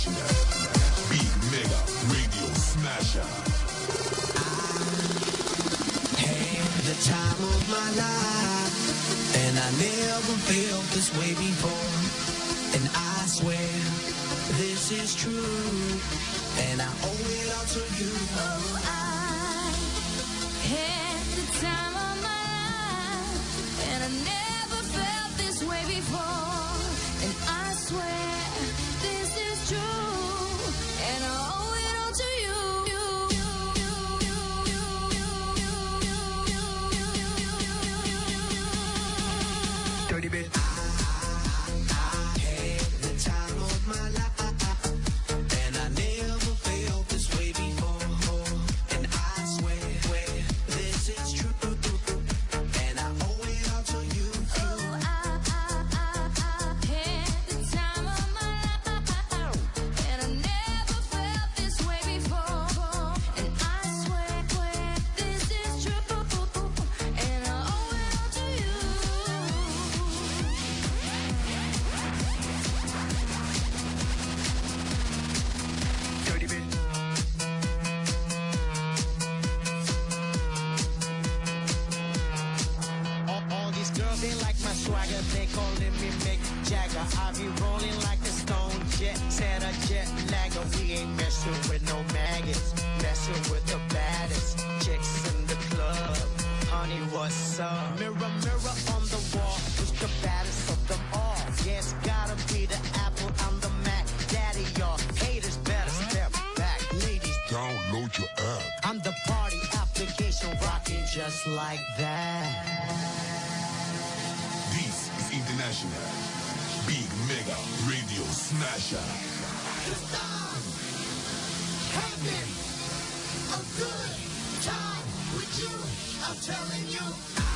International Big Mega Radio Smasher. Had the time of my life, and I never felt this way before. And I swear this is true, and I owe it all to you. Oh, I had the time of my life, and I never felt this way before. And I swear this is true, and I owe it all to you. Dirty bit. I had the time of my life, and I never felt this way before. And I swear this is true, and I owe it all to you. Oh, I had the time of my life, and I never felt this way before. And I swear this is true, and I owe it all to you. Dirty bit. All these girls, they like my swagger. They calling me Mick Jagger. I be rolling like a stone jet, set a jet lagger. We ain't messing with no maggots, messing with the baddest chicks in the club. Honey, what's up? Mirror, mirror on the wall, who's the baddest of them all? Yes, gotta be the Apple, I'm the Mac. Daddy, y'all haters better step back. Ladies, Download your app. I'm the party application rocking just like that. This is International Big Mega Radio Smasher. Having a good time with you, I'm telling you.